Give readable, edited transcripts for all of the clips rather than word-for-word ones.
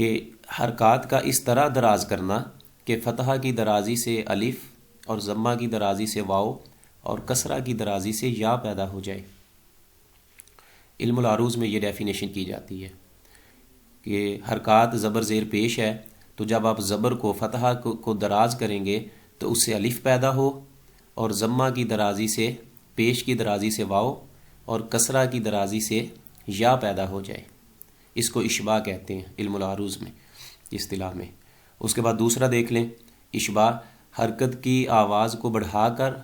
کہ حرکات کا اس طرح دراز کرنا کہ فتحہ کی درازی سے الف اور ضمہ کی درازی سے واو اور کسرہ کی درازی سے یا پیدا ہو جائے۔ علم العروض میں یہ ڈیفینیشن کی جاتی ہے کہ حرکات زبر زیر پیش ہے، تو جب آپ زبر کو فتحہ کو دراز کریں گے تو اس سے الف پیدا ہو، اور ضمہ کی درازی سے پیش کی درازی سے واو اور کسرہ کی درازی سے یا پیدا ہو جائے۔ اس کو اشباع کہتے ہیں علم العروض میں، اصطلاح میں۔ اس کے بعد دوسرا دیکھ لیں، اشباع حرکت کی آواز کو بڑھا کر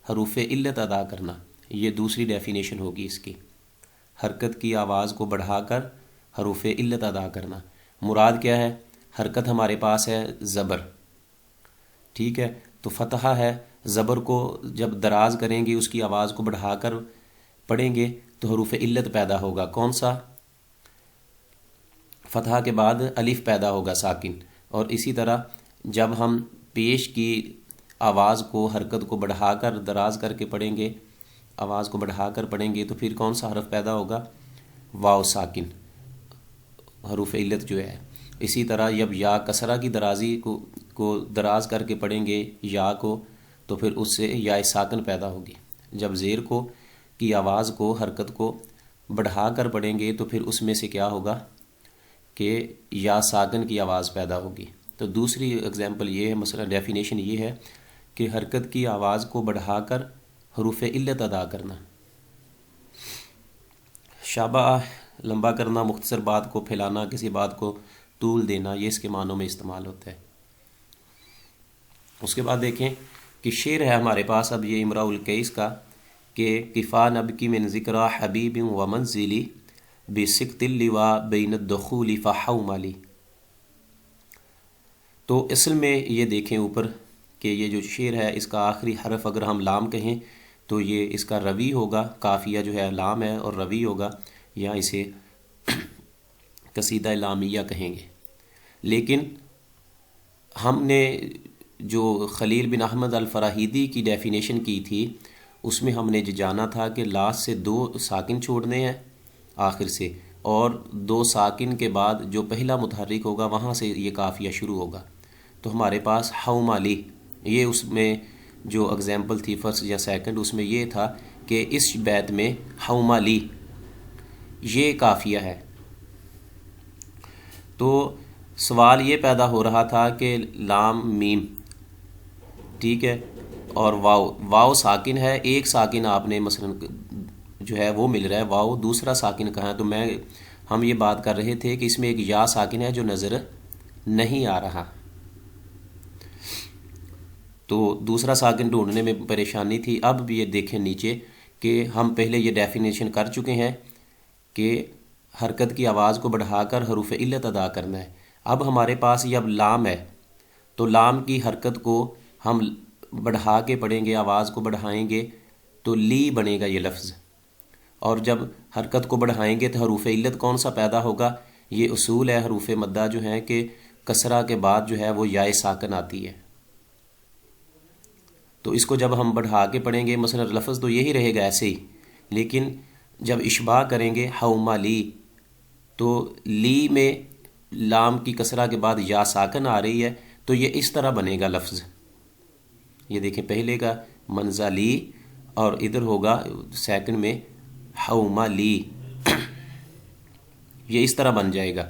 حروف علت ادا کرنا، یہ دوسری ڈیفینیشن ہوگی اس کی۔ حرکت کی آواز کو بڑھا کر حروف علت ادا کرنا، مراد کیا ہے؟ حرکت ہمارے پاس ہے زبر، ٹھیک ہے، تو فتحہ ہے، زبر کو جب دراز کریں گے اس کی آواز کو بڑھا کر پڑھیں گے تو حروف علت پیدا ہوگا، کون سا؟ فتحہ کے بعد الف پیدا ہوگا ساکن، اور اسی طرح جب ہم پیش کی آواز کو حرکت کو بڑھا کر دراز کر کے پڑھیں گے، آواز کو بڑھا کر پڑھیں گے تو پھر کون سا حرف پیدا ہوگا؟ واو ساکن، حروف علت جو ہے۔ اسی طرح جب یا کسرہ کی درازی کو دراز کر کے پڑھیں گے یا کو، تو پھر اس سے یا ساکن پیدا ہوگی۔ جب زیر کو کی آواز کو حرکت کو بڑھا کر پڑھیں گے تو پھر اس میں سے کیا ہوگا کہ یا ساکن کی آواز پیدا ہوگی۔ تو دوسری اگزامپل یہ ہے، مثلا ڈیفینیشن یہ ہے کہ حرکت کی آواز کو بڑھا کر حروف علت ادا کرنا۔ شابہ لمبا کرنا، مختصر بات کو پھیلانا، کسی بات کو طول دینا، یہ اس کے معنوں میں استعمال ہوتا ہے۔ اس کے بعد دیکھیں کہ شعر ہے ہمارے پاس اب یہ امراء القیس کا کہ کفا نبکی من ذکرى حبیب و منزلی بسکت اللواء بین الدخول فحوملی۔ تو اصل میں یہ دیکھیں اوپر کہ یہ جو شعر ہے اس کا آخری حرف اگر ہم لام کہیں تو یہ اس کا روی ہوگا، قافیہ جو ہے لام ہے اور روی ہوگا، یا اسے قصیدہ لامیہ کہیں گے۔ لیکن ہم نے جو خلیل بن احمد الفراہیدی کی ڈیفینیشن کی تھی اس میں ہم نے جانا تھا کہ لاسٹ سے 2 ساکن چھوڑنے ہیں آخر سے، اور 2 ساکن کے بعد جو پہلا متحرک ہوگا وہاں سے یہ قافیہ شروع ہوگا۔ تو ہمارے پاس حومالی، یہ اس میں جو اگزامپل تھی فرسٹ یا سیکنڈ، اس میں یہ تھا کہ اس بیت میں حومالی یہ قافیہ ہے۔ تو سوال یہ پیدا ہو رہا تھا کہ لام میم، ٹھیک ہے، اور واو ساکن ہے، ایک ساکن آپ نے مثلا جو ہے وہ مل رہا ہے واو، دوسرا ساکن کہاں ہے؟ تو ہم یہ بات کر رہے تھے کہ اس میں ایک یا ساکن ہے جو نظر نہیں آ رہا، تو دوسرا ساکن ڈھونڈنے میں پریشانی تھی۔ اب بھی یہ دیکھیں نیچے کہ ہم پہلے یہ ڈیفینیشن کر چکے ہیں کہ حرکت کی آواز کو بڑھا کر حروف علت ادا کرنا ہے۔ اب ہمارے پاس یہ اب لام ہے، تو لام کی حرکت کو ہم بڑھا کے پڑھیں گے، آواز کو بڑھائیں گے تو لی بنے گا یہ لفظ، اور جب حرکت کو بڑھائیں گے تو حروف علت کون سا پیدا ہوگا؟ یہ اصول ہے حروف مدہ جو ہیں کہ کسرہ کے بعد جو ہے وہ یا ساکن آتی ہے، تو اس کو جب ہم بڑھا کے پڑھیں گے، مثلا لفظ تو یہی رہے گا ایسے ہی، لیکن جب اشباع کریں گے حوما لی، تو لی میں لام کی کسرہ کے بعد یا ساکن آ رہی ہے، تو یہ اس طرح بنے گا لفظ۔ یہ دیکھیں پہلے کا منزلی اور ادھر ہوگا سیکنڈ میں حوما لی، یہ اس طرح بن جائے گا۔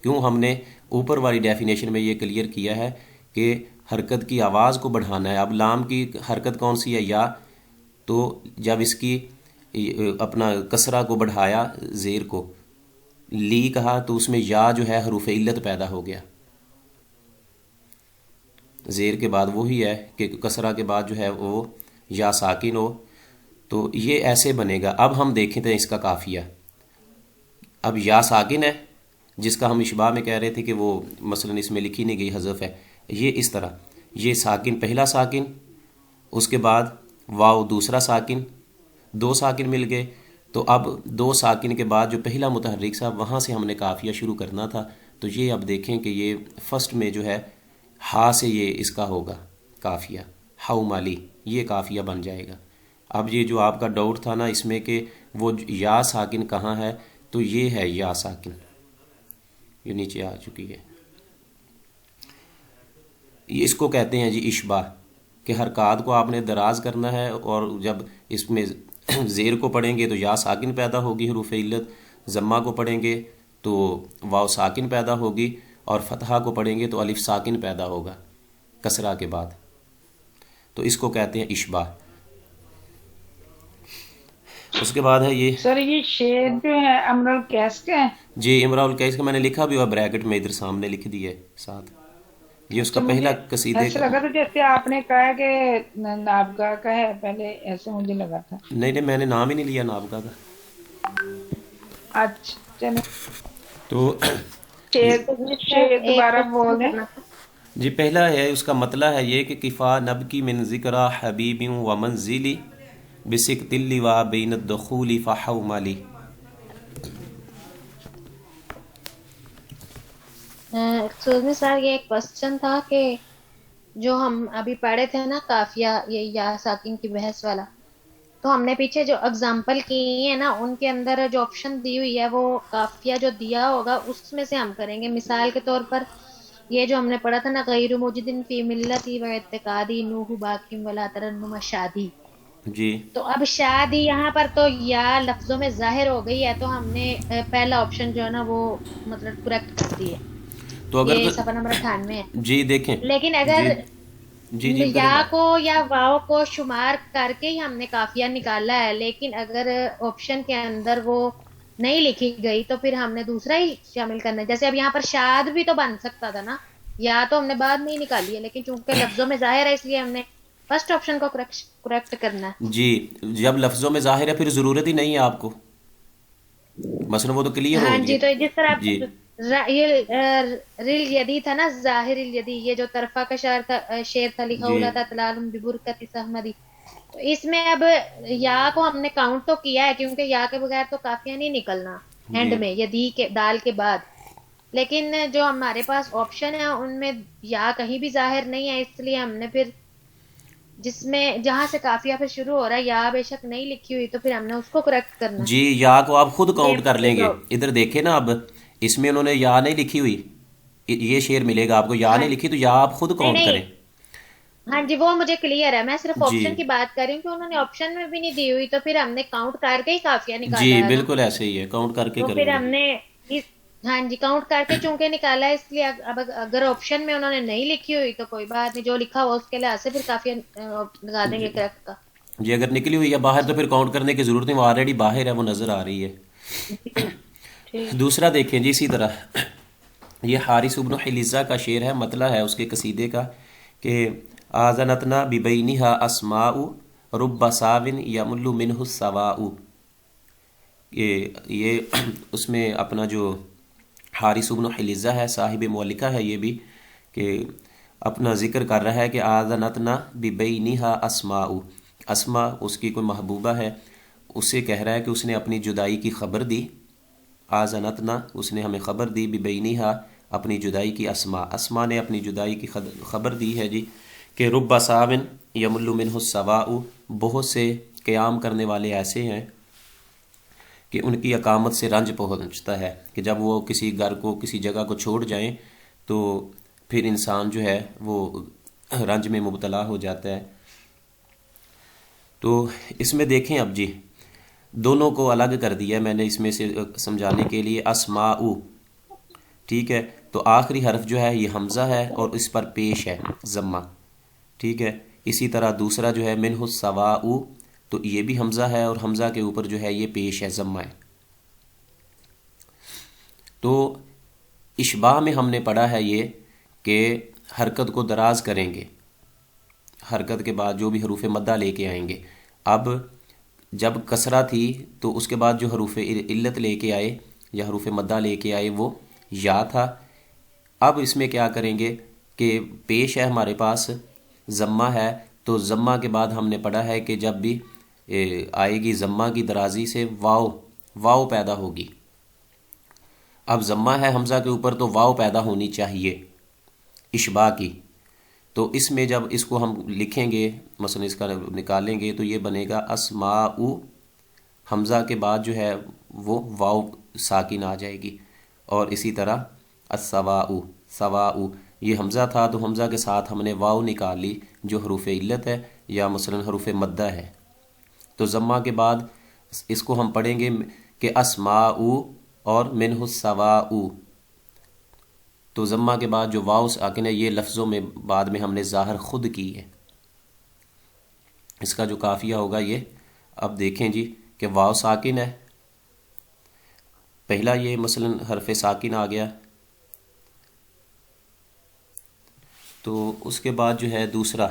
کیوں؟ ہم نے اوپر والی ڈیفینیشن میں یہ کلیئر کیا ہے کہ حرکت کی آواز کو بڑھانا ہے۔ اب لام کی حرکت کون سی ہے؟ یا، تو جب اس کی اپنا کسرہ کو بڑھایا زیر کو لی کہا تو اس میں یا جو ہے حروف علت پیدا ہو گیا، زیر کے بعد وہی ہے کہ کسرہ کے بعد جو ہے وہ یا ساکن ہو، تو یہ ایسے بنے گا۔ اب ہم دیکھیں تھے اس کا قافیہ، اب یا ساکن ہے جس کا ہم اشباع میں کہہ رہے تھے کہ وہ مثلا اس میں لکھی نہیں گئی، حذف ہے، یہ اس طرح، یہ ساکن پہلا ساکن، اس کے بعد واو دوسرا ساکن، 2 ساکن مل گئے، تو اب 2 ساکن کے بعد جو پہلا متحرک تھا وہاں سے ہم نے قافیہ شروع کرنا تھا۔ تو یہ اب دیکھیں کہ یہ فرسٹ میں جو ہے ہا سے یہ اس کا ہوگا قافیہ، حومالی، یہ قافیہ بن جائے گا۔ اب یہ جو آپ کا ڈاؤٹ تھا نا اس میں کہ وہ یا ساکن کہاں ہے، تو یہ ہے یا ساکن، یہ نیچے آ چکی ہے. اس کو کہتے ہیں جی اشباہ، کہ حرکات کو آپ نے دراز کرنا ہے، اور جب اس میں زیر کو پڑھیں گے تو یا ساکن پیدا ہوگی حروف علت، ضمہ کو پڑھیں گے تو واو ساکن پیدا ہوگی، اور فتحہ کو پڑھیں گے تو الف ساکن پیدا ہوگا کسرہ کے بعد. تو اس کو کہتے ہیں اشباہ. اس کے بعد ہے یہ سر یہ شعر جو ہے امر القیس کا ہے؟ جی امراء القیس کا میں نے لکھا بھی ہوا بریکٹ میں ادھر سامنے لکھ دیا ہے ساتھ. یہ اس کا اچھا، پہلا مجھے قصیدے ایسا کا. لگا تھا جیسے آپ نے کہا کہ نابغہ کا ہے، پہلے ایسے مجھے لگا تھا. نہیں نہیں، میں نے نام ہی نہیں لیا نابغہ کا. اچھا چلیں، تو شعر سر شعر ایک دوبارہ بول کوشچن دیں. کرنا تھا. جی پہلا ہے اس کا مطلب ہے یہ کہ کفا نب کی من ذکرہ حبیب و منزلی بسک تلی و بین الدخول فحو مالی. ایکسکیوز می سر، یہ ایک کوشچن تھا کہ جو ہم ابھی پڑھے تھے نا قافیہ، یہ یا ساکن کی بحث والا، تو ہم نے پیچھے جو اگزامپل کی ہے نا ان کے اندر جو آپشن دی ہوئی ہے وہ قافیہ جو دیا ہوگا اس میں سے ہم کریں گے. مثال کے طور پر یہ جو ہم نے پڑھا تھا نا، غیر موجدن فی ملتی و اعتقادی نوح باقیم ولا ترنم شادی، جی تو اب شادی یہاں پر تو یا لفظوں میں ظاہر ہو گئی ہے، تو ہم نے پہلا آپشن جو ہے نا وہ مطلب کریکٹ کر دی ہے. تو اگر یہ صفحہ نمبر 98 ہے. جی دیکھیں لیکن جی اگر جی جی کریں یا بات. کو یا واو کو شمار کر کے ہی ہم نے قافیہ نکالا ہے، لیکن اگر آپشن کے اندر وہ نہیں لکھی گئی تو پھر ہم نے دوسرا ہی شامل کرنا ہے. جیسے اب یہاں پر شاد بھی تو بن سکتا تھا نا، یا تو ہم نے بعد میں ہی نکالی ہے، لیکن چونکہ لفظوں میں ظاہر ہے اس لیے ہم نے فرسٹ آپشن کو کریکٹ کرنا ہے. جی جب لفظوں میں ظاہر ہے پھر ضرورت ہی نہیں ہے آپ کو، مثلا وہ تو کلیئر ہو ہاں گئی جی، ہے. تو جس طرح جی یہ ریل یدی تھا نا، ظاہر الیدی، یہ جو طرفہ کا شعر تھا، لکھا جی ہوا تھا تلال ببرکت سہمدی. تو اس میں اب یا کو ہم نے کاؤنٹ تو کیا ہے، کیونکہ یا کے بغیر تو قافیہ نہیں نکلنا اینڈ جی میں، یدی کے دال کے بعد. لیکن جو ہمارے پاس آپشن ہے ان میں یا کہیں بھی ظاہر نہیں ہے، اس لیے ہم نے پھر جس میں جہاں سے قافیہ پھر شروع ہو رہا ہے یا بے شک نہیں لکھی ہوئی تو پھر ہم نے اس کو کریکٹ کرنا جی یا کو آپ خود ہے. کاؤنٹ کر لیں گے. ادھر دیکھیں نا، اب اس میں انہوں نے یا نہیں لکھی ہوئی، یہ شعر ملے گا آپ کو، یا ہاں نہیں لکھی تو یا آپ خود نہیں کاؤنٹ نہیں، کریں. ہاں جی وہ مجھے کلیئر ہے، میں صرف جی آپشن کی بات کر رہی ہوں کہ انہوں نے آپشن میں بھی نہیں دی ہوئی، تو پھر ہم نے کاؤنٹ کر کے ہی قافیہ جی نکالا ہے نا. بالکل ایسے ہی ہے، کاؤنٹ کر کے تو کریں پھر گے. ہم نے اس- ہاں جی کاؤنٹ کر کے چونکہ نکالا ہے، اس لیے اب اگر آپشن میں انہوں نے نہیں لکھی ہوئی تو کوئی بات نہیں، جو لکھا ہوا اس کے لحاظ سے پھر قافیہ لگا دیں گے جی کریکٹ کا. جی اگر نکلی ہوئی ہے باہر تو پھر کاؤنٹ کرنے کی ضرورت نہیں، وہ آلریڈی باہر ہے، وہ نظر آ رہی ہے. جی ٹھیک. دوسرا دیکھیں جی اسی طرح یہ حارث بن حلیزہ کا شعر ہے، مطلب ہے اس کے قصیدے کا کہ آذنتنا ببینہا اسماء رب ساون یمل منہ السواء. یہ اس میں اپنا جو حارث بن حلیزہ ہے، صاحب مولکہ ہے یہ بھی، کہ اپنا ذکر کر رہا ہے کہ آذنتنا ببینہا اسماء، اسماء اس کی کوئی محبوبہ ہے، اس سے کہہ رہا ہے کہ اس نے اپنی جدائی کی خبر دی. آذنتنا اس نے ہمیں خبر دی، ببینہا اپنی جدائی کی، اسماء اسماء نے اپنی جدائی کی خبر دی ہے جی، کہ رب ساون یمل منہ السواء، بہت سے قیام کرنے والے ایسے ہیں کہ ان کی اقامت سے رنج پہنچتا ہے، کہ جب وہ کسی گھر کو کسی جگہ کو چھوڑ جائیں تو پھر انسان جو ہے وہ رنج میں مبتلا ہو جاتا ہے. تو اس میں دیکھیں اب جی دونوں کو الگ کر دیا میں نے اس میں سے سمجھانے کے لیے. اسماء ٹھیک ہے، تو آخری حرف جو ہے یہ حمزہ ہے اور اس پر پیش ہے ضمہ، ٹھیک ہے. اسی طرح دوسرا جو ہے منہ السواء، تو یہ بھی حمزہ ہے اور حمزہ کے اوپر جو ہے یہ پیش ہے، ضمہ ہے. تو اشباہ میں ہم نے پڑھا ہے یہ کہ حرکت کو دراز کریں گے، حرکت کے بعد جو بھی حروف مدہ لے کے آئیں گے. اب جب کسرہ تھی تو اس کے بعد جو حروف علت لے کے آئے یا حروف مدہ لے کے آئے وہ یا تھا. اب اس میں کیا کریں گے کہ پیش ہے ہمارے پاس، ضمہ ہے، تو ضمہ کے بعد ہم نے پڑھا ہے کہ جب بھی آئے گی ضمہ کی درازی سے واو پیدا ہوگی. اب ضمہ ہے حمزہ کے اوپر تو واو پیدا ہونی چاہیے اشباع کی. تو اس میں جب اس کو ہم لکھیں گے، مثلا اس کا نکالیں گے تو یہ بنے گا اسماء، حمزہ کے بعد جو ہے وہ واو ساکن آ جائے گی، اور اسی طرح السواء، سواء یہ حمزہ تھا تو حمزہ کے ساتھ ہم نے واو نکال لی جو حروف علت ہے یا مثلا حروف مدہ ہے، تو ضمہ کے بعد اس کو ہم پڑھیں گے کہ اسماء اور منہ السواء، تو ضمہ کے بعد جو واو ساکن ہے یہ لفظوں میں بعد میں ہم نے ظاہر خود کی ہے، اس کا جو قافیہ ہوگا یہ اب دیکھیں جی کہ واو ساکن ہے، پہلا یہ مثلا حرف ساکن آ گیا، تو اس کے بعد جو ہے دوسرا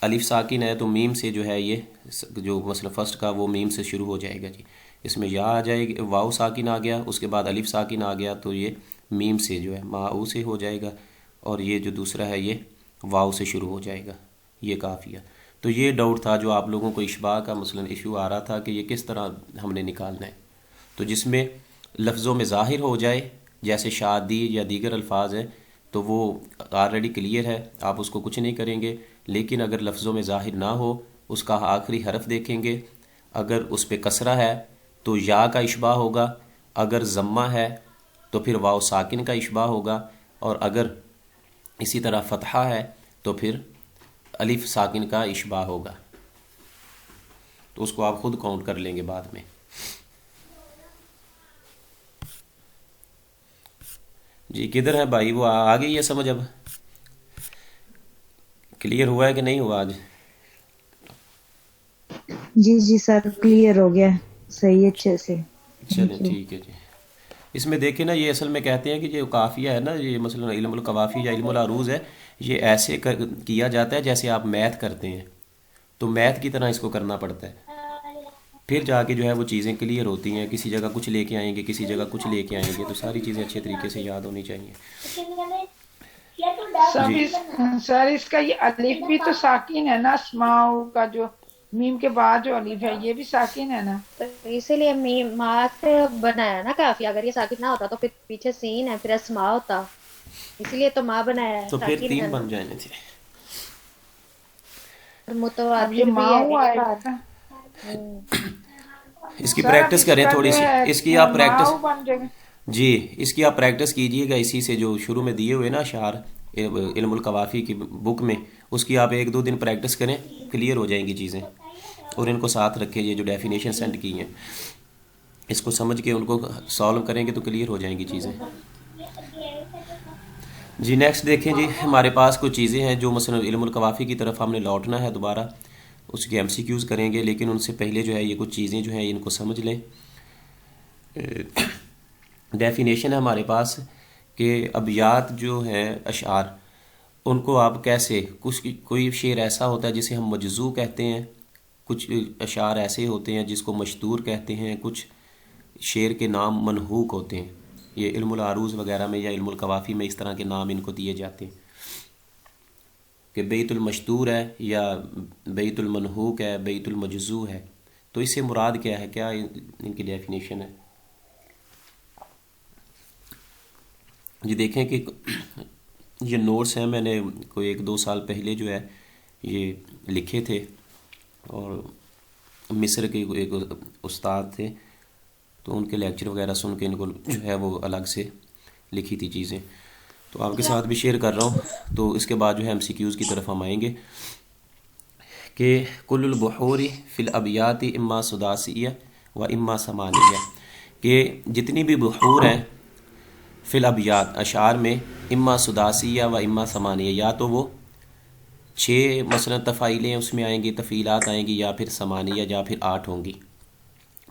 الف ساکن ہے تو میم سے جو ہے یہ جو مثلا فرسٹ کا وہ میم سے شروع ہو جائے گا جی، اس میں یا آ جائے گی، واو ساکن آ گیا، اس کے بعد الف ساکن آ گیا تو یہ میم سے جو ہے ماؤ سے ہو جائے گا، اور یہ جو دوسرا ہے یہ واو سے شروع ہو جائے گا، یہ قافیہ۔ تو یہ ڈاؤٹ تھا جو آپ لوگوں کو اشباع کا مثلا ایشو آ رہا تھا کہ یہ کس طرح ہم نے نکالنا ہے، تو جس میں لفظوں میں ظاہر ہو جائے جیسے شادی یا دیگر الفاظ ہیں تو وہ آلریڈی کلیئر ہے، آپ اس کو کچھ نہیں کریں گے، لیکن اگر لفظوں میں ظاہر نہ ہو اس کا آخری حرف دیکھیں گے، اگر اس پہ کسرہ ہے تو یا کا اشباع ہوگا، اگر ضمہ ہے تو پھر واو ساکن کا اشباع ہوگا، اور اگر اسی طرح فتحہ ہے تو پھر الف ساکن کا اشباع ہوگا، تو اس کو آپ خود کاؤنٹ کر لیں گے بعد میں۔ جی کدھر ہے بھائی، وہ آ گئی ہے سمجھ، اب کلیئر ہوا ہے کہ نہیں ہوا آج؟ جی جی سر کلیئر ہو گیا، صحیح اچھے سے، چلیں تھینک یو۔ ٹھیک ہے جی۔ اس میں دیکھیں نا یہ اصل میں کہتے ہیں کہ جو قافیہ ہے نا یہ مثلا علم القوافی یا علم العروض ہے، یہ ایسے کیا جاتا ہے جیسے آپ میتھ کرتے ہیں، تو میتھ کی طرح اس کو کرنا پڑتا ہے، پھر جا کے جو ہے وہ چیزیں کلیئر ہوتی ہیں، کسی جگہ کچھ لے کے آئیں گے کسی جگہ کچھ لے کے آئیں گے، تو ساری چیزیں اچھے طریقے سے یاد ہونی چاہیے۔ سب جی سر اس کا یہ الف بھی تو ساکن ہے نا، اسماؤ کا جو میم کے بعد جو الف ہے یہ بھی ساکن ہے نا؟ تو اسی لیے ماں سے بنایا نا کافی، اگر یہ ساکن نہ ہوتا تو پھر پیچھے سین ہے، پھر اسماء ہوتا، اسی لیے تو ماں بنایا ہے، تو پھر ساکن ہے تین نا، بن جانے تھے۔ اور اب یہ متواتر بھی ہے ماؤ ایک آئے بات۔ گا، اس کی سر اب پریکٹس اس کریں کا تھوڑی جو سی، ہے اس کی آپ پریکٹس، ماؤ بن جائے گا۔ جی اس کی آپ پریکٹس کیجئے گا، اسی سے جو شروع میں دیے ہوئے نا اشعار علم القوافی کی بک میں، اس کی آپ 1-2 دن پریکٹس کریں، کلیئر ہو جائیں گی چیزیں، اور ان کو ساتھ رکھیں، یہ جو ڈیفینیشن سینڈ کی ہیں اس کو سمجھ کے ان کو سالو کریں گے تو کلیئر ہو جائیں گی چیزیں۔ جی نیکسٹ دیکھیں جی، ہمارے پاس کچھ چیزیں ہیں جو مثلا علم القوافی کی طرف ہم نے لوٹنا ہے دوبارہ، اس کے ایم سی کیوز کریں گے، لیکن ان سے پہلے جو ہے یہ کچھ چیزیں جو ہیں ان کو سمجھ لیں۔ ڈیفینیشن ہے ہمارے پاس کہ ابیات جو ہیں اشعار، ان کو آپ کیسے، کوئی شعر ایسا ہوتا ہے جسے ہم مجزو کہتے ہیں، کچھ اشعار ایسے ہوتے ہیں جس کو مشتور کہتے ہیں، کچھ شعر کے نام منحوک ہوتے ہیں، یہ علم العروض وغیرہ میں یا علم القوافی میں اس طرح کے نام ان کو دیے جاتے ہیں کہ بیت المشتور ہے یا بیت المنحوک ہے، بیت المجزو ہے، تو اس سے مراد کیا ہے، کیا ان کی ڈیفینیشن ہے؟ جی دیکھیں کہ یہ نوٹس ہیں، میں نے کوئی 1-2 سال پہلے جو ہے یہ لکھے تھے، اور مصر کے ایک استاد تھے تو ان کے لیکچر وغیرہ سن کے ان کو جو ہے وہ الگ سے لکھی تھی چیزیں، تو آپ کے ساتھ بھی شیئر کر رہا ہوں۔ تو اس کے بعد جو ہے ایم سی کیوز کی طرف ہم آئیں گے کہ کل البحور فی الابیات اما سداسیہ و اما ثمانیہ، کہ جتنی بھی بحور ہیں فی الابیات اشعار میں، اما سداسیہ و اما ثمانیہ، یا تو وہ 6 مثلا تفعیلیں اس میں آئیں گی، تفعیلات آئیں گی، یا پھر ثمانیہ یا پھر 8 ہوں گی۔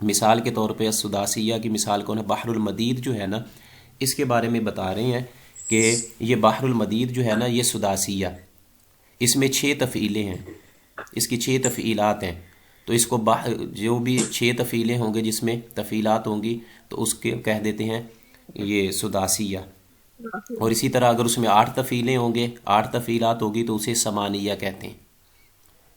مثال کے طور پہ السداسیہ کی مثال کون ہے، بحر المدید جو ہے نا، اس کے بارے میں بتا رہے ہیں کہ یہ بحر المدید جو ہے نا یہ سداسیہ، اس میں 6 تفعیلیں ہیں، اس کی 6 تفعیلات ہیں، تو اس کو جو بھی 6 تفعیلیں ہوں گے جس میں تفعیلات ہوں گی تو اس کے کہہ دیتے ہیں یہ سداسیہ، اور اسی طرح اگر اس میں 8 تفعیلیں ہوں گے، 8 تفعیلات ہوگی تو اسے ثمانیہ کہتے ہیں،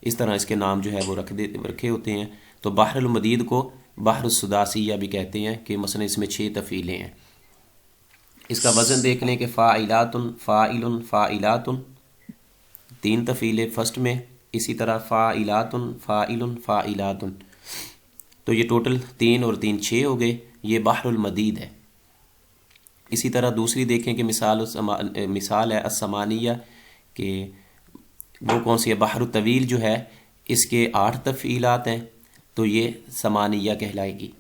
اس طرح اس کے نام جو ہے وہ رکھے ہوتے ہیں۔ تو بحر المدید کو بحر السداسیہ بھی کہتے ہیں کہ مثلا اس میں 6 تفعیلیں ہیں۔ اس کا وزن دیکھ لیں کہ فاعلات، فاعل، فاعلات، 3 تفعیلیں فرسٹ میں، اسی طرح فاعلات، فاعل، فاعلات، تو یہ ٹوٹل 3 اور 3 6 ہو گئے، یہ بحر المدید ہے۔ اسی طرح دوسری دیکھیں کہ مثال ہے السمانیہ، کہ وہ کون سی ہے؟ بحر الطویل جو ہے اس کے 8 تفعیلات ہیں، تو یہ سمانیہ کہلائے گی۔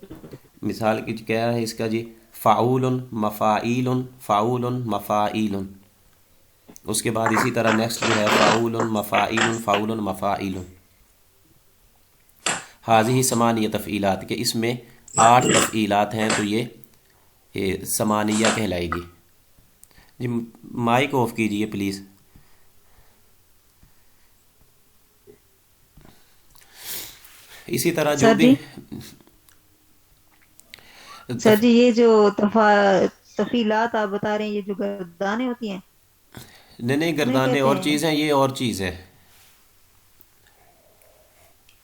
مثال کی کیا ہے اس کا جی؟ فعول مفاعیل فعول مفاعیل، اس کے بعد اسی طرح نیکسٹ جو ہے فعول مفاعیل فعول مفاعیل، حاضی سمانیہ تفعیلات، کہ اس میں 8 تفعیلات ہیں، تو یہ سمانیہ کہلائے گی۔ جی مائک آف کیجئے پلیز۔ اسی طرح جو سر بھی جی سر جی یہ جو تفیلات آپ بتا رہے ہیں، یہ جو گردانیں ہوتی ہیں، نہیں انہیں گردانے کہتے اور ہیں؟ چیز ہیں، یہ اور چیز ہے۔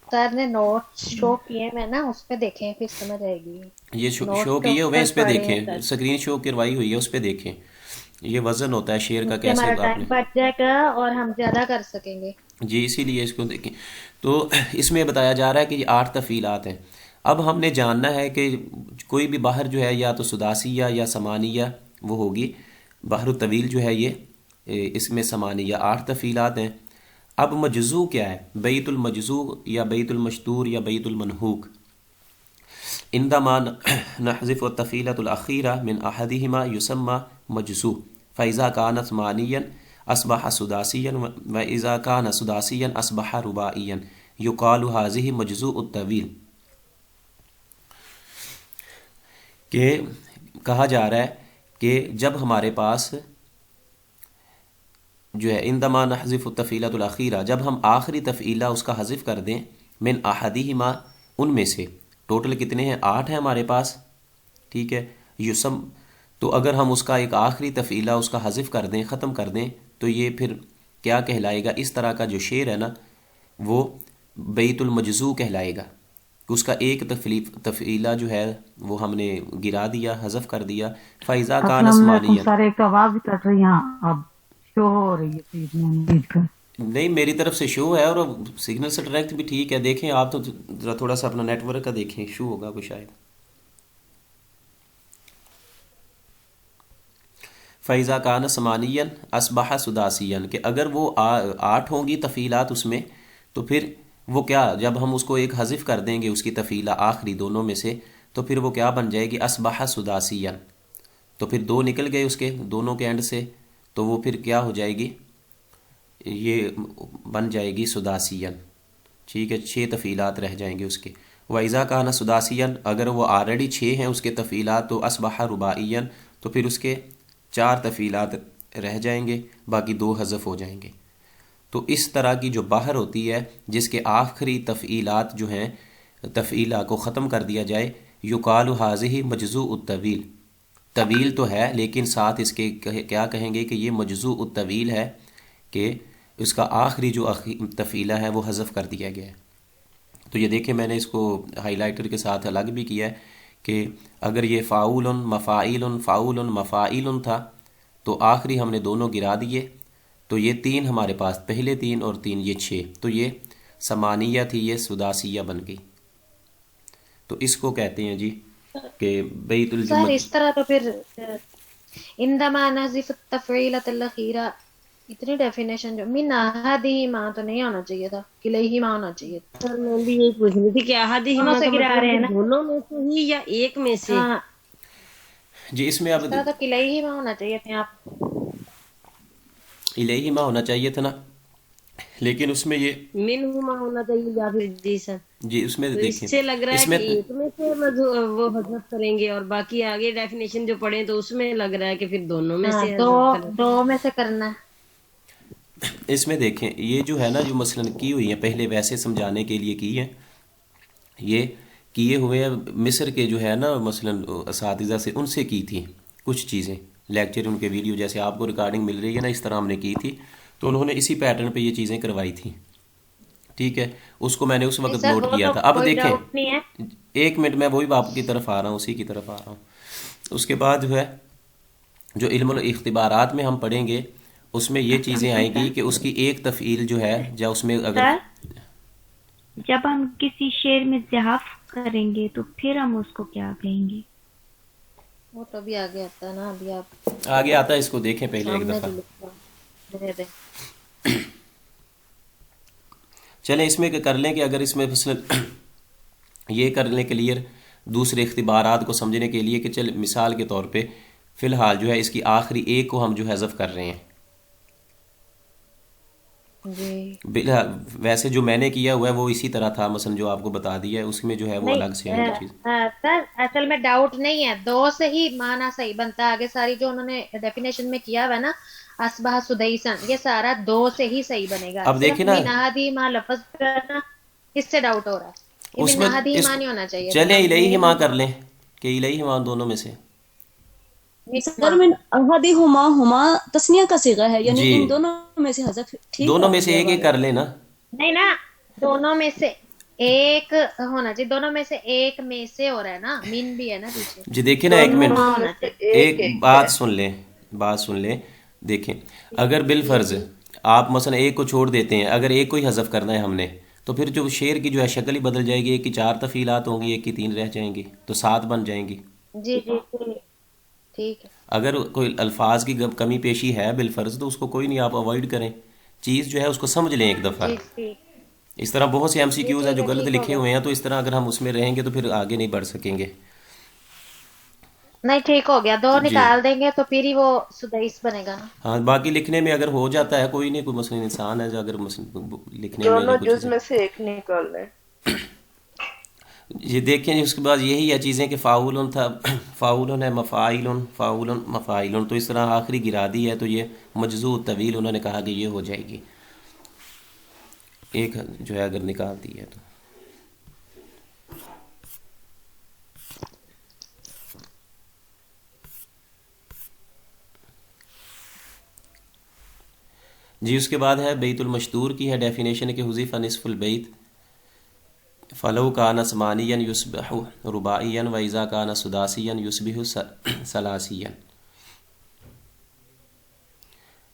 سر نے نوٹ شو کیے، میں نا اس پہ دیکھیں پھر سمجھ آئے گی۔ یہ شو نوٹ کیے ہوئے اس پہ پڑھے ہیں دیکھیں، سر، اسکرین شو کروائی ہوئی ہے، اس پہ دیکھیں۔ یہ وزن ہوتا ہے شیئر کا، اس سے کیسے ہمارا آپ نے، ٹائم بچ جائے گا اور ہم زیادہ کر سکیں گے۔ جی اسی لیے اس کو دیکھیں۔ تو اس میں بتایا جا رہا ہے کہ یہ 8 تفعیلات ہیں۔ اب ہم نے جاننا ہے کہ کوئی بھی باہر جو ہے یا تو سداسیہ یا سمانیہ وہ ہوگی، بحر الطویل جو ہے یہ اس میں سمانیہ 8 تفعیلات ہیں۔ اب مجزو کیا ہے؟ بیت المجزو یا بیت المشتور یا بیت المنحوک۔ عندما نحذف التفعیلۃ الاخیرہ من احدہما یسمى مجزو، فاذا كان ثمانیا اصبح سداسیا واذا كان سداسیا اصبح رباعیا یقال هذه مجزوء الطویل۔ کہ کہا جا رہا ہے کہ جب ہمارے پاس جو ہے عندما نحذف التفعیلۃ الاخیرہ، جب ہم آخری تفعیلہ اس کا حذف کر دیں، من احدہما ان میں سے، ٹوٹل کتنے ہیں؟ 8 ہیں ہمارے پاس، ٹھیک ہے، یسم، تو اگر ہم اس کا ایک آخری تفعیلہ اس کا حذف کر دیں، ختم کر دیں، تو یہ پھر کیا کہلائے گا؟ اس طرح کا جو شعر ہے نا وہ بیت المجزو کہلائے گا۔ اس کا ایک تفعیلہ جو ہے وہ ہم نے گرا دیا، حذف کر دیا، فَإِذَا كَانَ السلام علیکم ذَمَانِيًا۔ سر، ایک آواز کٹ رہی ہے، ہاں اب شو ہو رہی ہے پیج میں امید کا۔ نہیں میری طرف سے شو ہے، اور سگنل سٹریکٹ بھی ٹھیک ہے۔ دیکھیں آپ تو ذرا تھوڑا سا اپنا نیٹ ورک کا دیکھیں، شو ہوگا کوئی شاید۔ فَإِذَا كَانَ ثَمَانِيًّا أَصْبَحَ سُدَاسِيًّا، کہ اگر وہ 8 ہوں گی تفعیلات اس میں، تو پھر وہ کیا، جب ہم اس کو ایک حذف کر دیں گے اس کی تفعیلہ آخری دونوں میں سے، تو پھر وہ کیا بن جائے گی؟ أَصْبَحَ سُدَاسِيًّا، تو پھر 2 نکل گئے اس کے دونوں کے اینڈ سے، تو وہ پھر کیا ہو جائے گی؟ یہ بن جائے گی سداسین، ٹھیک ہے، 6 تفعیلات رہ جائیں گے اس کے۔ وَإِذَا كَانَ سُدَاسِيًّا، اگر وہ آلریڈی 6 ہیں اس کے تفعیلات، تو أَصْبَحَ رُبَاعِيًّا، تو پھر اس کے 4 تفعیلات رہ جائیں گے، باقی 2 حذف ہو جائیں گے۔ تو اس طرح کی جو باہر ہوتی ہے جس کے آخری تفعیلات جو ہیں، تفعیلہ کو ختم کر دیا جائے، یقال هذه مجزوء الطویل، طویل تو ہے لیکن ساتھ اس کے کیا کہیں گے کہ یہ مجزوء الطویل ہے، کہ اس کا آخری جو تفعیلہ ہے وہ حذف کر دیا گیا ہے۔ تو یہ دیکھیں میں نے اس کو ہائی لائٹر کے ساتھ الگ بھی کیا ہے کہ اگر یہ فاعول مفاعیل فاعول مفاعیل تھا، تو آخری ہم نے دونوں گرا دیے، تو یہ 3 ہمارے پاس، پہلے 3 اور 3 یہ 6، تو یہ سمانیہ تھی، یہ سداسیہ بن گئی۔ تو اس کو کہتے ہیں جی کہ بیت سر الجمع۔ اس طرح تو پھر عندما نحذف التفعیلۃ الاخیرہ، اتنی ڈیفینیشن جو من احدہما تو نہیں ہونا چاہیے تھا، کلیہما ہونا چاہیے تھا۔ سر میں بھی یہی پوچھ رہی تھی کہ دونوں احدہما سے کا گرا مطلب رہے کہ ہیں نا، دونوں میں سے ہی یا ایک میں سے؟ ہاں جی اس میں اب اس طرح تو کلیہما ہونا چاہیے تھے آپ۔ الیہما ہونا چاہیے تھا نا، لیکن اس میں یہ منہما ہونا چاہیے یا پھر، جی سر، جی اس میں تو اس دیکھیں، سے لگ رہا ہے اس کہ میں ایک میں سے وہ حذف کریں گے، اور باقی آگے ڈیفینیشن جو پڑھیں تو اس میں لگ رہا ہے کہ پھر دونوں میں ہاں سے دو حذف کریں۔ دو میں سے کرنا ہے۔ اس میں دیکھیں یہ جو ہے نا، جو مثلاً کی ہوئی ہیں، پہلے ویسے سمجھانے کے لیے کی ہیں، یہ کیے ہوئے ہیں مصر کے جو ہے نا مثلاً اساتذہ سے، ان سے کی تھی کچھ چیزیں، لیکچر ان کے ویڈیو جیسے آپ کو ریکارڈنگ مل رہی ہے نا، اس طرح ہم نے کی تھی، تو انہوں نے اسی پیٹرن پہ یہ چیزیں کروائی تھیں، ٹھیک ہے، اس کو میں نے اس نہیں وقت سر نوٹ وہ کیا تو تھا۔ اب کوئی دیکھیں ڈاؤٹ نہیں ہے۔ ایک منٹ، میں وہی آپ کی طرف آ رہا ہوں، اسی کی طرف آ رہا ہوں۔ اس کے بعد جو ہے جو علم الاختبارات میں ہم پڑھیں گے، اس میں یہ چیزیں آئیں گی کہ اس کی ایک تفعیل جو ہے، یا اس میں اگر سر جب ہم کسی شعر میں زحف کریں گے تو پھر ہم اس کو کیا کہیں گے؟ وہ تو بھی آگے آتا ہے نا، ابھی آپ آگے آتا ہے، اس کو دیکھیں پہلے ایک سامنے دفعہ. جو لکھا دے دیں. چلیں اس میں کر لیں کہ اگر اس میں مثلا یہ کرنے کے لیے دوسرے اختبارات کو سمجھنے کے لیے کہ چل مثال کے طور پہ فی الحال جو ہے اس کی آخری ایک کو ہم جو حذف کر رہے ہیں. جی ویسے جو میں نے کیا ہوا ہے وہ اسی طرح تھا، مثلا جو آپ کو بتا دیا ہے اس میں جو ہے وہ الگ سے ہے یہ چیز. سر اصل میں ڈاؤٹ نہیں ہے، دو سے ہی معنی صحیح بنتا ہے. آگے ساری جو انہوں نے ڈیفینیشن میں کیا ہوا ہے نا، اصبح سدیسن، یہ سارا دو سے ہی صحیح بنے گا. اب دیکھیں صرف نا، من احدی ما لفظ کرنا، اس سے ڈاؤٹ ہو رہا ہے. یہ اس من میں احدی اس ما نہیں ہونا چاہیے چلیں تھا. الیہما کر لیں کہ الیہما دونوں میں سے. سر من احدہما ہما تسنیہ کا صیغہ ہے، یعنی جی ان دونوں میں سے حذف ٹھیک دونوں ہے میں ہو سے گیا ایک ایک والا. کر لیں نا. نہیں نا، دونوں میں سے ایک ہونا چاہیے. دونوں میں سے ایک میں سے ہو رہا ہے نا، من بھی ہے نا پیچھے. جی دیکھیں نا، ایک دونوں منٹ، میں ہونا چاہیے. ایک بات سن لیں، بات سن لیں. دیکھیں اگر بالفرض جی آپ مثلا ایک کو چھوڑ دیتے ہیں، اگر ایک کو ہی حذف کرنا ہے ہم نے، تو پھر جو شعر کی جو ہے شکل ہی بدل جائے گی. ایک کی 4 تفعیلات ہوں گی، ایک کی 3 رہ جائیں گی، تو 7 بن جائیں گی. جی جی ٹھیک ہے. اگر کوئی الفاظ کی کمی پیشی ہے بالفرض تو اس کو کوئی نہیں، آپ اوائڈ کریں. چیز جو ہے اس کو سمجھ لیں ایک دفعہ. جی ٹھیک. اس طرح بہت سے ایم سی جی کیوز ہیں ٹھیک جو ہے، غلط ٹھیک ہو لکھے گیا. ہوئے ہیں، تو اس طرح اگر ہم اس میں رہیں گے تو پھر آگے نہیں بڑھ سکیں گے. نہیں ٹھیک ہو گیا، دو جی نکال دیں گے تو پھر ہی وہ سدیس بنے گا نا. ہاں، باقی لکھنے میں اگر ہو جاتا ہے کوئی نہیں، کوئی مثلا انسان ہے جو اگر لکھنے میں جو کچھ یہ دیکھیں. اس کے بعد یہی ہے چیزیں کہ فاعول تھا، فاعول ہے، مفاعل، فاعول مفاعل، تو اس طرح آخری گرا دی ہے تو یہ مجزوع طویل انہوں نے کہا کہ یہ ہو جائے گی ایک جو ہے اگر نکال دی ہے تو. جی اس کے بعد ہے بیت المشتور کی ہے ڈیفینیشن کہ حذف نصف البیت فلو کان ثمانیا یصبح رباعیا و اذا کان سداسیا یصبح ثلاثیا.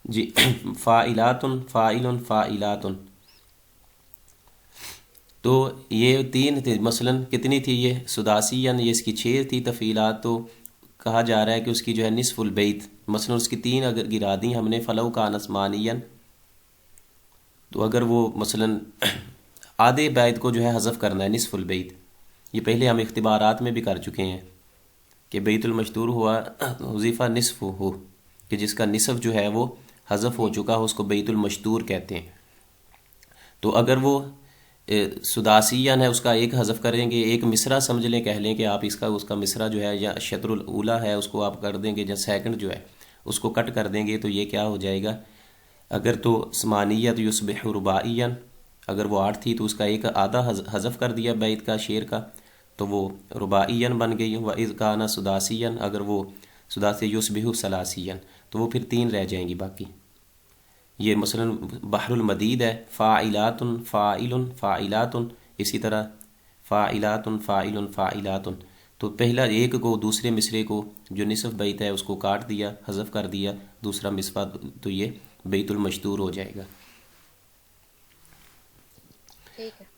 جی فاعلات، فاعل، فاعلات، تو یہ 3 تھے. مثلا کتنی تھی یہ سداسیا، یہ اس کی 6 تھی تفعیلات. تو کہا جا رہا ہے کہ اس کی جو ہے نصف البیت، مثلا اس کی 3 اگر گرا دی ہم نے، فلو کان ثمانیا، تو اگر وہ مثلا آدھے بیت کو جو ہے حذف کرنا ہے، نصف البیت. یہ پہلے ہم اختبارات میں بھی کر چکے ہیں کہ بیت المشتور ہوا حذف نصف ہو، کہ جس کا نصف جو ہے وہ حذف ہو چکا ہو، اس کو بیت المشتور کہتے ہیں. تو اگر وہ سداسیان ہے، اس کا ایک حذف کریں گے، ایک مصرع سمجھ لیں، کہہ لیں کہ آپ اس کا مصرع جو ہے یا شطر الاولیٰ ہے اس کو آپ کر دیں گے، یا سیکنڈ جو ہے اس کو کٹ کر دیں گے، تو یہ کیا ہو جائے گا. اگر تو ثمانیہ تو یصبح رباعیا، اگر وہ 8 تھی تو اس کا ایک آدھا حذف کر دیا بیت کا، شعر کا، تو وہ رباعیا بن گئی. و اذ کان سداسیا، اگر وہ سداسی یصبح ثلاثیا، تو وہ پھر 3 رہ جائیں گی باقی. یہ مثلا بحر المدید ہے، فاعلات، فاعل، فاعلات، اسی طرح فاعلات، فاعل، فاعلات. تو پہلا ایک کو دوسرے مصرے کو جو نصف بیت ہے اس کو کاٹ دیا، حذف کر دیا، دوسرا مصرع، تو یہ بیت المشتور ہو جائے گا.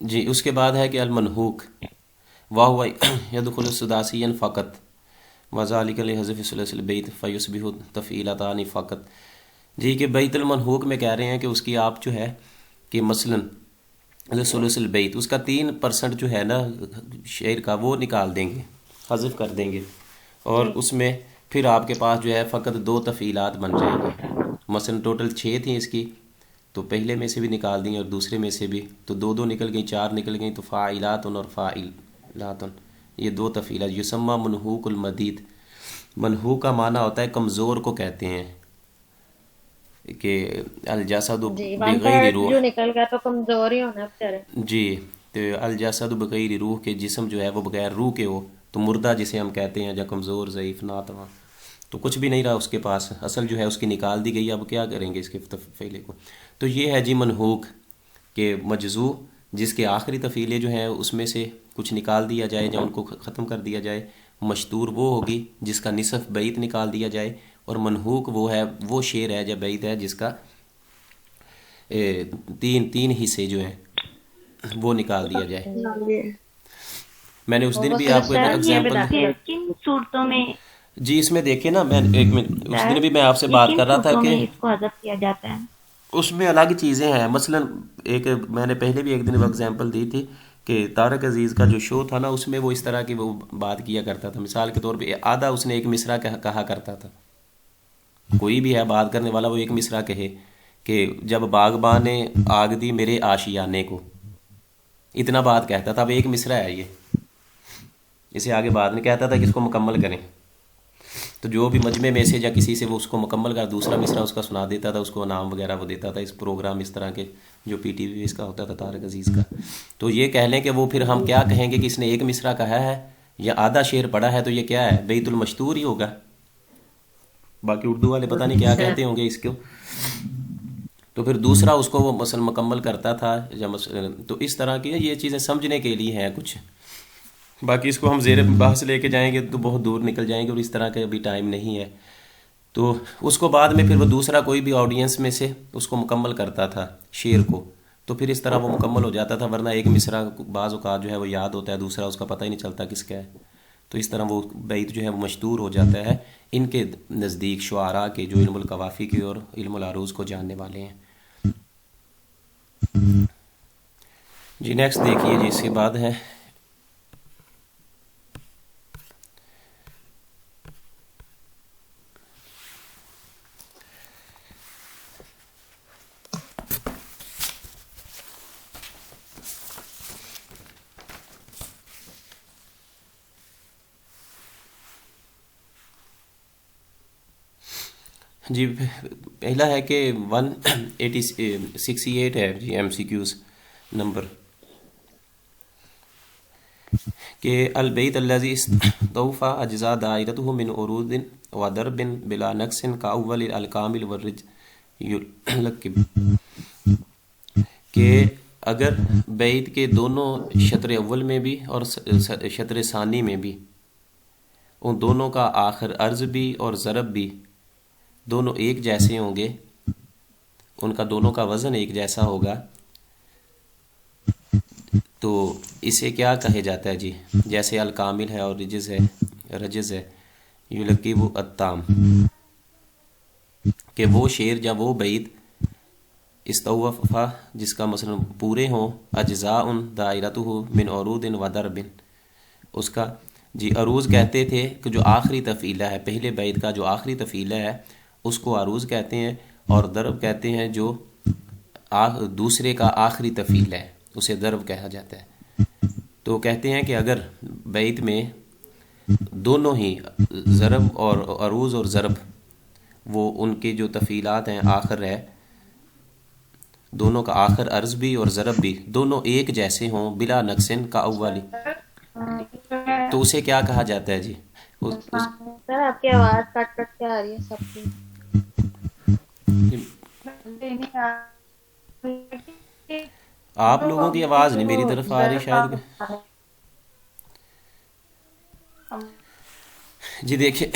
جی اس کے بعد ہے کہ المنحوک وہو یدخل سداسیا فقط وذلک لحذف ثلث البیت فیصبح تفعیلتان فقط. جی کہ بیت المنحوک میں کہہ رہے ہیں کہ اس کی آپ جو ہے کہ مثلا ثلث البیت، اس کا 3% جو ہے نا شعر کا وہ نکال دیں گے، حذف کر دیں گے، اور اس میں پھر آپ کے پاس جو ہے فقط 2 تفعیلات بن جائیں گے. مثلا ٹوٹل 6 تھیں اس کی، تو پہلے میں سے بھی نکال دیں اور دوسرے میں سے بھی، تو 2 نکل گئیں، 4 نکل گئیں، تو فاعلات اور فاعلات، یہ 2 تفعیلات. یسمى منحوک المدید. منحوک کا معنی ہوتا ہے کمزور کو کہتے ہیں، کہ الجسد جی بغیر روح. جو نکل گیا تو کمزور ہی ہونا بچارے. جی تو الجسد بغیر روح، کے جسم جو ہے وہ بغیر روح کے ہو، تو مردہ جسے ہم کہتے ہیں، یا کمزور، ضعیف، ناتواں، تو کچھ بھی نہیں رہا اس کے پاس، اصل جو ہے اس کی نکال دی گئی. اب کیا کریں گے اس کے تفعیلے کو؟ تو یہ ہے جی منحوک، کہ مجزوع جس کے آخری تفعیلے جو ہیں اس میں سے کچھ نکال دیا جائے یا ان کو ختم کر دیا جائے. مشتور وہ ہوگی جس کا نصف بیت نکال دیا جائے، اور منحوک وہ ہے، وہ شعر ہے یا بیت ہے جس کا 3 حصے جو ہیں وہ نکال دیا جائے. میں نے اس دن بھی آپ کو سر یہ ایگزامپل، بتائیے کن صورتوں میں جی اس میں دیکھیں نا، میں ایک منٹ، اس دن بھی میں آپ سے یہ بات کن کر رہا تھا صورتوں کہ میں اس کو حذف کیا جاتا ہے؟ اس میں الگ چیزیں ہیں. مثلا ایک میں نے پہلے بھی ایک دن وہ اگزامپل دی تھی کہ طارق عزیز کا جو شو تھا نا، اس میں وہ اس طرح کی وہ بات کیا کرتا تھا. مثال کے طور پہ آدھا اس نے ایک مصرع کہا کرتا تھا. کوئی بھی ہے بات کرنے والا، وہ ایک مصرع کہے کہ جب باغباں نے آگ دی میرے آشیانے کو، اتنا بات کہتا تھا. اب ایک مصرع ہے یہ، اسے آگے بعد میں کہتا تھا کہ اس کو مکمل کریں. تو جو بھی مجمع میں سے یا کسی سے وہ اس کو مکمل کر دوسرا مصرع اس کا سنا دیتا تھا، اس کو انعام وغیرہ وہ دیتا تھا. اس پروگرام اس طرح کے جو پی ٹی وی اس کا ہوتا تھا طارق عزیز کا. تو یہ کہہ لیں کہ وہ پھر ہم کیا کہیں گے کہ اس نے ایک مصرع کہا ہے یا آدھا شعر پڑھا ہے، تو یہ کیا ہے؟ بیت المشتور ہی ہوگا. باقی اردو والے پتہ نہیں کیا کہتے ہوں گے اس کو. تو پھر دوسرا اس کو وہ مثلا مکمل کرتا تھا یا تو اس طرح کی یہ چیزیں سمجھنے کے لیے ہیں کچھ. باقی اس کو ہم زیر بحث لے کے جائیں گے تو بہت دور نکل جائیں گے، اور اس طرح کا ابھی ٹائم نہیں ہے. تو اس کو بعد میں پھر وہ دوسرا کوئی بھی آڈینس میں سے اس کو مکمل کرتا تھا شعر کو، تو پھر اس طرح وہ مکمل ہو جاتا تھا. ورنہ ایک مصرع بعض اوقات جو ہے وہ یاد ہوتا ہے، دوسرا اس کا پتہ ہی نہیں چلتا کس کا ہے. تو اس طرح وہ بیت جو ہے وہ مشتور ہو جاتا ہے ان کے نزدیک شعراء کے جو علم القوافی کے اور علم العروض کو جاننے والے ہیں. جی نیکسٹ دیکھیے جی، اس کے بعد ہے جی پہلا ہے کہ 168 ہے جی ایم سی کیوز نمبر، کہ البیت الذی استوفى اجزاء دائرته من عروض وضرب بلا نقص كاول الکامل والرج یلقب، کہ اگر بیت کے دونوں شطر اول میں بھی اور شطر ثانی میں بھی ان دونوں کا آخر عرض بھی اور ضرب بھی دونوں ایک جیسے ہوں گے، ان کا دونوں کا وزن ایک جیسا ہوگا، تو اسے کیا کہے جاتا ہے جی؟ جیسے الکامل ہے اور رجز ہے یلقب التام، کہ وہ شعر یا وہ بیت استوفا جس کا مثلا پورے ہوں اجزاء دائرتہ من عروض و ضرب، اس کا جی عروض کہتے تھے کہ جو آخری تفعیلہ ہے، پہلے بیت کا جو آخری تفعیلہ ہے اس کو عروض کہتے ہیں، اور ضرب کہتے ہیں جو دوسرے کا آخری تفعیل ہے اسے ضرب کہا جاتا ہے. تو کہتے ہیں کہ اگر بیت میں دونوں ہی ضرب اور عروض اور ضرب وہ ان کے جو تفعیلات ہیں آخر ہے، دونوں کا آخر عرض بھی اور ضرب بھی دونوں ایک جیسے ہوں بلا نقصن کا اولی، تو اسے کیا کہا جاتا ہے جی؟ سر آپ کی آواز کٹ کٹ کے آ رہی ہے سب کی. آپ لوگوں کی آواز نہیں میری طرف آ رہی شاید. جی دیکھیں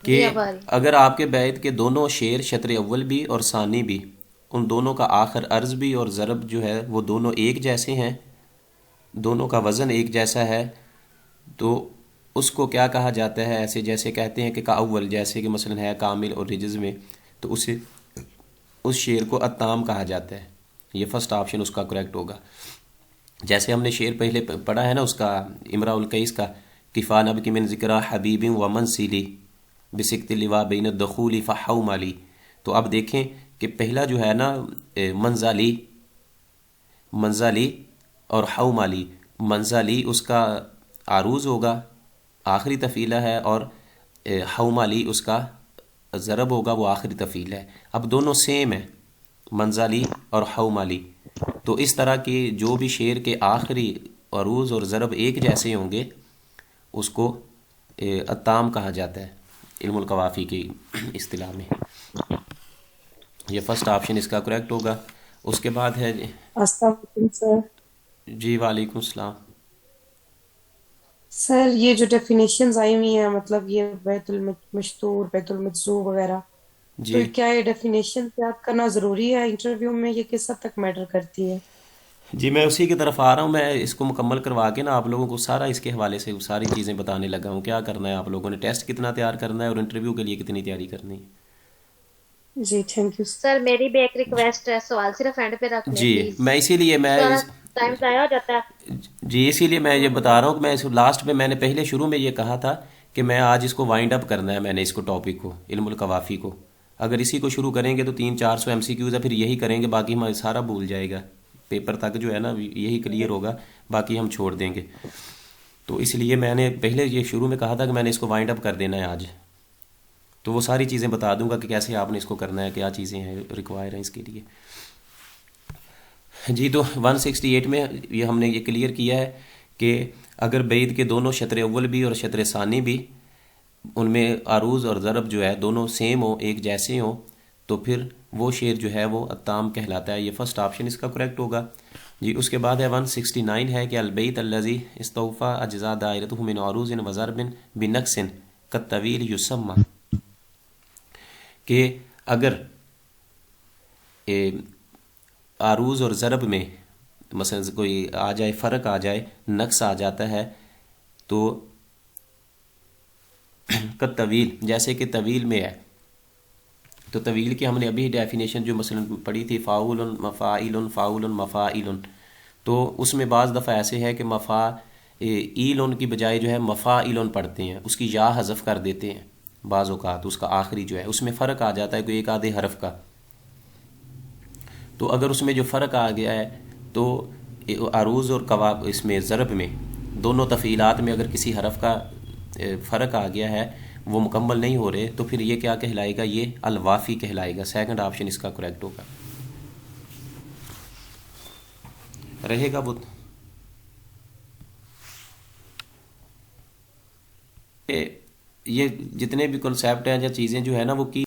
کہ اگر آپ کے بیت کے دونوں شعر شطر اول بھی اور ثانی بھی ان دونوں کا آخر عرض بھی اور ضرب جو ہے وہ دونوں ایک جیسے ہیں، دونوں کا وزن ایک جیسا ہے، تو اس کو کیا کہا جاتا ہے؟ ایسے جیسے کہتے ہیں کہ کاول، جیسے کہ مثلا ہے کامل اور رجز میں، تو اسے اس شعر کو اتام کہا جاتا ہے. یہ فرسٹ آپشن اس کا کریکٹ ہوگا. جیسے ہم نے شعر پہلے پڑھا ہے نا اس کا امراء القیس کا، کفا نبکی من ذکرہ حبیب و منسلی بسکت لوا بین الدخول فحو مالی. تو اب دیکھیں کہ پہلا جو ہے نا منزلی اور حو مالی، منزلی اس کا عروض ہوگا آخری تفعیلہ ہے، اور حو مالی اس کا ضرب ہوگا وہ آخری تفعیل ہے. اب دونوں سیم ہیں منزلی اور حو مالی، تو اس طرح کے جو بھی شعر کے آخری عروض اور ضرب ایک جیسے ہوں گے اس کو اتام کہا جاتا ہے علم القوافی کی اصطلاح میں. یہ فرسٹ آپشن اس کا کریکٹ ہوگا. اس کے بعد ہے السلام علیکم سر. جی وعلیکم السلام. سر یہ جو ڈیفینیشنز آئی ہوئی ہیں، مطلب یہ بیت المشتور، بیت المجزوع وغیرہ، تو جی کیا یہ ڈیفینیشن یاد کرنا ضروری ہے انٹرویو میں؟ یہ کس حد تک میٹر کرتی ہے؟ جی میں اسی کی طرف آ رہا ہوں. میں اس کو مکمل کروا کے نا آپ لوگوں کو سارا اس کے حوالے سے ساری چیزیں بتانے لگا ہوں. کیا کرنا ہے آپ لوگوں نے, ٹیسٹ کتنا تیار کرنا ہے اور انٹرویو کے لیے کتنی تیاری کرنی ہے. جی تھینک یو. سر میری بھی ایک ریکویسٹ ہے, سوال صرف اینڈ پہ رکھ لیں جی پلیز, میں اسی لیے میں سارا ٹائم ضائع ہو جاتا ہے. جی اسی لیے میں یہ بتا رہا ہوں کہ میں اس لاسٹ میں نے پہلے شروع میں یہ کہا تھا کہ میں آج اس کو وائنڈ اپ کرنا ہے. میں نے اس کو ٹاپک کو, علم القوافی کو, اگر اسی کو شروع کریں گے تو 300-400 MCQs ہے, پھر یہی کریں گے, باقی ہمیں سارا بھول جائے گا. پیپر تک جو ہے نا یہی کلیئر ہوگا, باقی ہم چھوڑ دیں گے. تو اس لیے میں نے پہلے یہ شروع میں کہا تھا کہ میں نے اس کو وائنڈ اپ کر دینا ہے آج. تو وہ ساری چیزیں بتا دوں گا کہ کیسے آپ نے اس کو کرنا ہے, کیا چیزیں ہیں ریکوائر ہیں اس کے لیے. جی تو 168 میں یہ ہم نے یہ کلیئر کیا ہے کہ اگر بعید کے دونوں شطر اول بھی اور شطر ثانی بھی, ان میں عروض اور ضرب جو ہے دونوں سیم ہوں, ایک جیسے ہوں, تو پھر وہ شعر جو ہے وہ التام کہلاتا ہے. یہ فرسٹ آپشن اس کا کریکٹ ہوگا. جی اس کے بعد ہے 169 ہے کہ البیت الذی استوفى اجزاء دائرته من عروض و ضرب بنقص کالطویل یسمى, کہ اگر عروض اور ضرب میں مثلا کوئی آ جائے, فرق آ جائے, نقص آ جاتا ہے, تو طویل جیسے کہ طویل میں ہے, تو طویل کی ہم نے ابھی ڈیفینیشن جو مثلا پڑھی تھی فاعل مفاعل فاعل مفاعل, تو اس میں بعض دفعہ ایسے ہے کہ مفاعل کی بجائے جو ہے مفاعل پڑھتے ہیں, اس کی یا حذف کر دیتے ہیں بعض اوقات, اس کا آخری جو ہے اس میں فرق آ جاتا ہے کوئی ایک آدھے حرف کا. تو اگر اس میں جو فرق آ گیا ہے تو عروض اور اس میں ضرب میں دونوں تفعیلات میں اگر کسی حرف کا فرق آ گیا ہے, وہ مکمل نہیں ہو رہے, تو پھر یہ کیا کہلائے گا, یہ الوافی کہلائے گا. سیکنڈ آپشن اس کا کریکٹ ہوگا. رہے گا وہ یہ جتنے بھی کنسیپٹ ہیں یا چیزیں جو ہے نا وہ کی